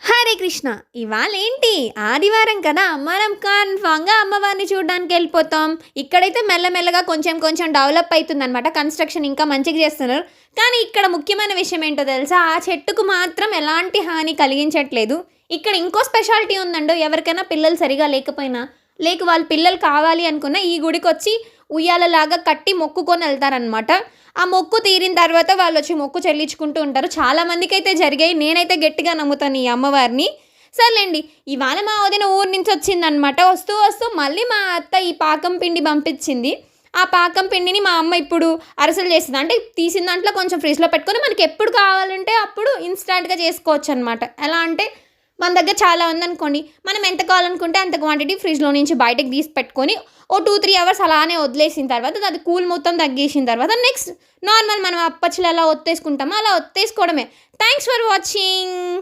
హరే కృష్ణ! ఇవాళేంటి ఆదివారం కదా! మనం కన్ఫర్మ్‌గా అమ్మవారిని చూడ్డానికెళ్ళిపోతాం. ఇక్కడైతే మెల్లమెల్లగా కొంచెం కొంచెం డెవలప్ అయితుందనమాట. కన్‌స్ట్రక్షన్ ఇంకా మంచిగా చేస్తున్నారు. కానీ ఇక్కడ ముఖ్యమైన విషయం ఏంటో తెలుసా? ఆ చెట్టుకు మాత్రం ఎలాంటి హాని కలిగించట్లేదు. ఇక్కడ ఇంకో స్పెషాలిటీ ఉందండో ఎవరికైనా పిల్లలు సరిగ్గా లేకపోయినా, వాళ్ళ పిల్లలు కావాలి అనుకున్న ఈ గుడికొచ్చి ఉయ్యాలలాగా కట్టి మొక్కుకొని ఎళ్తారనమాట. ఆ మొక్కు తీరిన తర్వాత వాళ్ళొచ్చి మొక్కు చెల్లించుకుంటూ ఉంటారు. చాలా మందికైతే జరిగాయి. నేనైతే గట్టిగా నమ్ముతాను ఈ అమ్మవారిని. సర్లేండి. ఇవాళ మా వదిన ఊరు నుంచొచ్చిందనమాట. వస్తూ వస్తూ మళ్ళీ మా అత్త ఈ పాకం పిండి పంపించింది. ఆ పాకం పిండిని మా అమ్మ ఇప్పుడు అరిసెలు చేసింది. అంటే తీసిన దాంట్లో కొంచెం ఫ్రిడ్జ్‌లో పెట్టుకొని మనకెప్పుడు కావాలంటే అప్పుడు ఇన్‌స్టాంట్‌గా చేసుకోవచ్చనమాట. ఎలా అంటే మన దగ్గర చాలా ఉందనుకోండి. మనం ఎంత కావాలనుకుంటే అంత క్వాంటిటీ ఫ్రిడ్జ్‌లో నుంచి బయటకి తీసి పెట్టుకొని ఓ 2, 3 అవర్స్ అలానే వదిలేసిన తర్వాత అది కూల్ మొత్తం తగ్గేసిన తర్వాత నెక్స్ట్ నార్మల్ మనం అప్పచ్చులు ఎలా ఒత్తేసుకుంటామో అలా ఒత్తేసుకోవడమే. Thanks for watching.